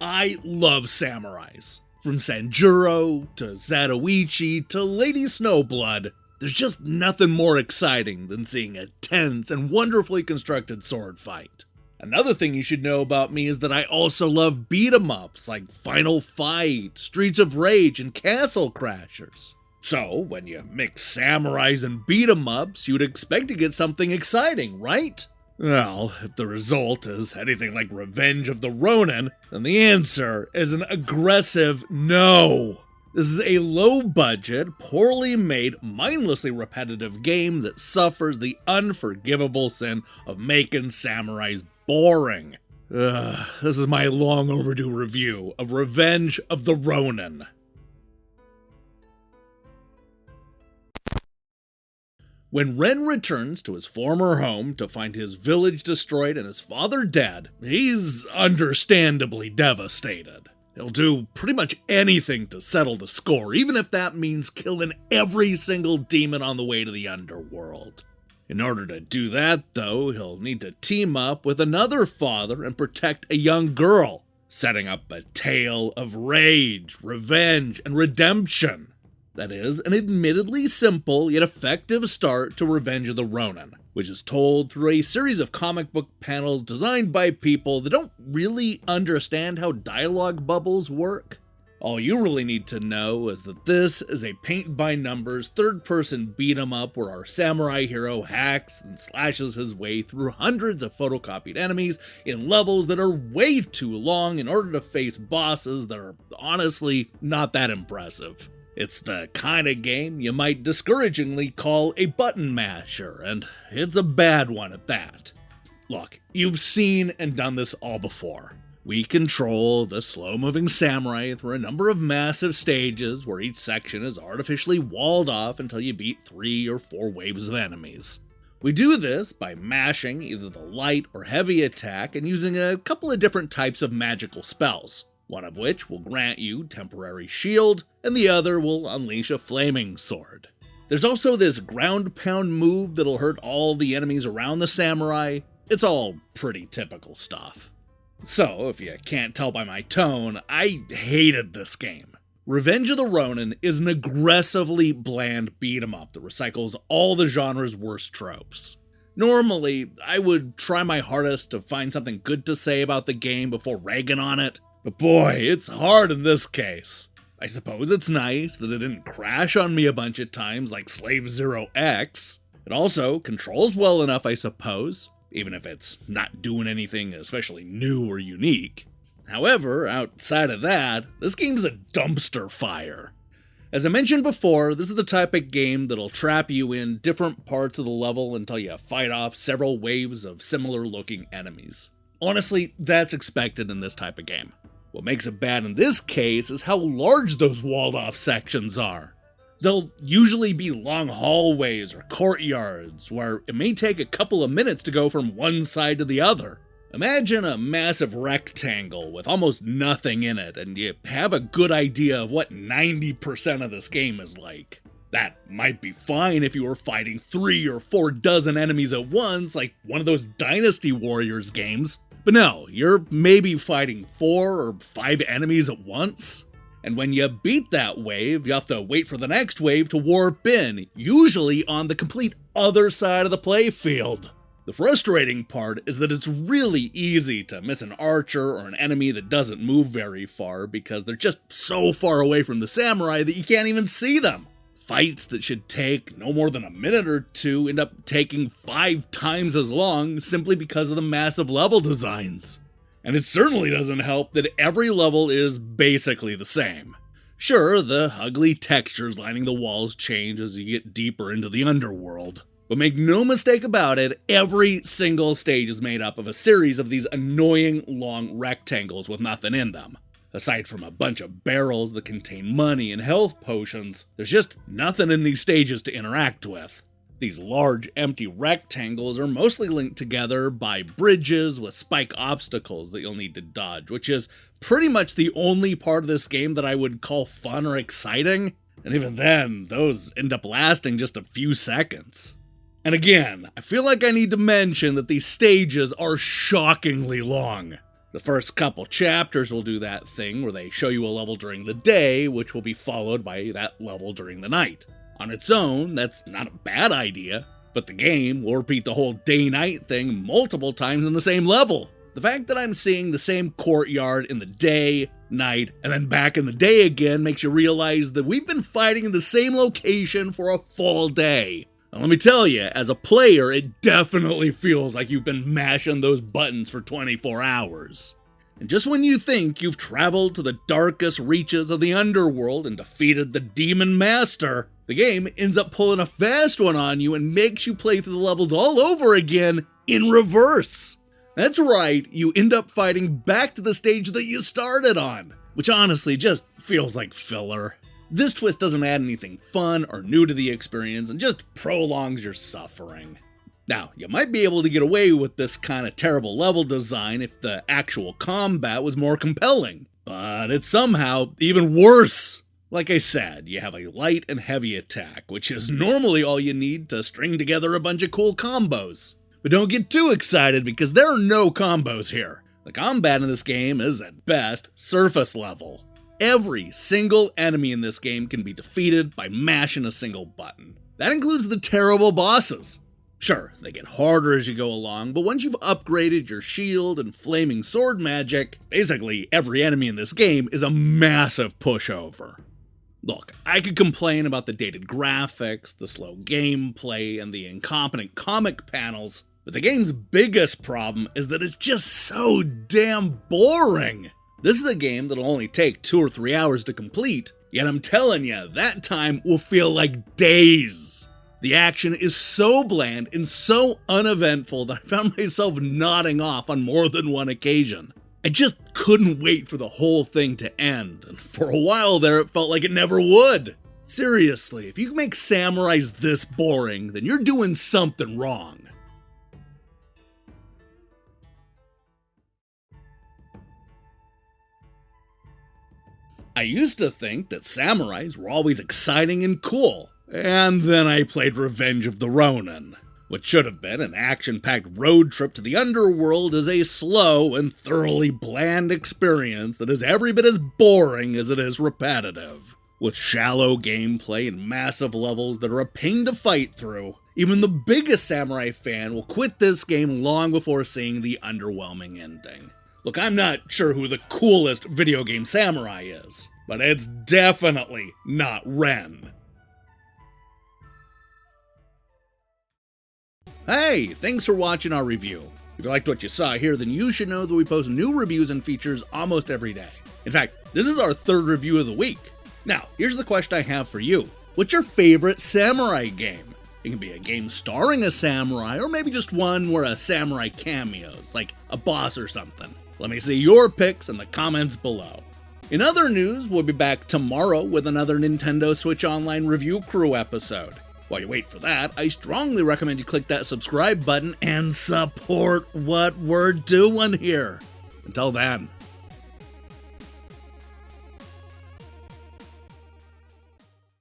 I love samurais. From Sanjuro to Zatoichi to Lady Snowblood, there's just nothing more exciting than seeing a tense and wonderfully constructed sword fight. Another thing you should know about me is that I also love beat-em-ups like Final Fight, Streets of Rage, and Castle Crashers. So, when you mix samurais and beat-em-ups, you'd expect to get something exciting, right? Well, if the result is anything like Revenge of the Ronin, then the answer is an aggressive no. This is a low-budget, poorly made, mindlessly repetitive game that suffers the unforgivable sin of making samurais boring. This is my long overdue review of Revenge of the Ronin. When Ren returns to his former home to find his village destroyed and his father dead, he's understandably devastated. He'll do pretty much anything to settle the score, even if that means killing every single demon on the way to the underworld. In order to do that, though, he'll need to team up with another father and protect a young girl, setting up a tale of rage, revenge, and redemption. That is, an admittedly simple yet effective start to Revenge of the Ronin, which is told through a series of comic book panels designed by people that don't really understand how dialogue bubbles work. All you really need to know is that this is a paint-by-numbers, third-person beat-em-up where our samurai hero hacks and slashes his way through hundreds of photocopied enemies in levels that are way too long in order to face bosses that are honestly not that impressive. It's the kind of game you might discouragingly call a button masher, and it's a bad one at that. Look, you've seen and done this all before. We control the slow-moving samurai through a number of massive stages where each section is artificially walled off until you beat 3 or 4 waves of enemies. We do this by mashing either the light or heavy attack and using a couple of different types of magical spells, one of which will grant you temporary shield, and the other will unleash a flaming sword. There's also this ground pound move that'll hurt all the enemies around the samurai. It's all pretty typical stuff. So, if you can't tell by my tone, I hated this game. Revenge of the Ronin is an aggressively bland beat-em-up that recycles all the genre's worst tropes. Normally, I would try my hardest to find something good to say about the game before ragging on it, but boy, it's hard in this case. I suppose it's nice that it didn't crash on me a bunch of times like Slave Zero X. It also controls well enough, I suppose, even if it's not doing anything especially new or unique. However, outside of that, this game's a dumpster fire. As I mentioned before, this is the type of game that'll trap you in different parts of the level until you fight off several waves of similar-looking enemies. Honestly, that's expected in this type of game. What makes it bad in this case is how large those walled-off sections are. They'll usually be long hallways or courtyards, where it may take a couple of minutes to go from one side to the other. Imagine a massive rectangle with almost nothing in it, and you have a good idea of what 90% of this game is like. That might be fine if you were fighting 3 or 4 dozen enemies at once, like one of those Dynasty Warriors games. But no, you're maybe fighting 4 or 5 enemies at once. And when you beat that wave, you have to wait for the next wave to warp in, usually on the complete other side of the playfield. The frustrating part is that it's really easy to miss an archer or an enemy that doesn't move very far because they're just so far away from the samurai that you can't even see them. Fights that should take no more than a minute or two end up taking 5 times as long simply because of the massive level designs. And it certainly doesn't help that every level is basically the same. Sure, the ugly textures lining the walls change as you get deeper into the underworld. But make no mistake about it, every single stage is made up of a series of these annoying long rectangles with nothing in them. Aside from a bunch of barrels that contain money and health potions, there's just nothing in these stages to interact with. These large, empty rectangles are mostly linked together by bridges with spike obstacles that you'll need to dodge, which is pretty much the only part of this game that I would call fun or exciting. And even then, those end up lasting just a few seconds. And again, I feel like I need to mention that these stages are shockingly long. The first couple chapters will do that thing where they show you a level during the day, which will be followed by that level during the night. On its own, that's not a bad idea, but the game will repeat the whole day-night thing multiple times in the same level. The fact that I'm seeing the same courtyard in the day, night, and then back in the day again makes you realize that we've been fighting in the same location for a full day. And let me tell you, as a player, it definitely feels like you've been mashing those buttons for 24 hours. And just when you think you've traveled to the darkest reaches of the underworld and defeated the demon master, the game ends up pulling a fast one on you and makes you play through the levels all over again in reverse. That's right, you end up fighting back to the stage that you started on, which honestly just feels like filler. This twist doesn't add anything fun or new to the experience and just prolongs your suffering. Now, you might be able to get away with this kind of terrible level design if the actual combat was more compelling, but it's somehow even worse. Like I said, you have a light and heavy attack, which is normally all you need to string together a bunch of cool combos. But don't get too excited because there are no combos here. The combat in this game is, at best, surface level. Every single enemy in this game can be defeated by mashing a single button. That includes the terrible bosses. Sure, they get harder as you go along, but once you've upgraded your shield and flaming sword magic, basically every enemy in this game is a massive pushover. Look, I could complain about the dated graphics, the slow gameplay, and the incompetent comic panels, but the game's biggest problem is that it's just so damn boring. This is a game that'll only take 2 or 3 hours to complete, yet I'm telling you, that time will feel like days. The action is so bland and so uneventful that I found myself nodding off on more than one occasion. I just couldn't wait for the whole thing to end, and for a while there it felt like it never would. Seriously, if you make samurais this boring, then you're doing something wrong. I used to think that samurais were always exciting and cool, and then I played Revenge of the Ronin. What should have been an action-packed road trip to the underworld is a slow and thoroughly bland experience that is every bit as boring as it is repetitive. With shallow gameplay and massive levels that are a pain to fight through, even the biggest samurai fan will quit this game long before seeing the underwhelming ending. Look, I'm not sure who the coolest video game samurai is, but it's definitely not Ren. Hey, thanks for watching our review. If you liked what you saw here, then you should know that we post new reviews and features almost every day. In fact, this is our 3rd review of the week. Now, here's the question I have for you. What's your favorite samurai game? It can be a game starring a samurai, or maybe just one where a samurai cameos, like a boss or something. Let me see your picks in the comments below. In other news, we'll be back tomorrow with another Nintendo Switch Online Review Crew episode. While you wait for that, I strongly recommend you click that subscribe button and support what we're doing here. Until then.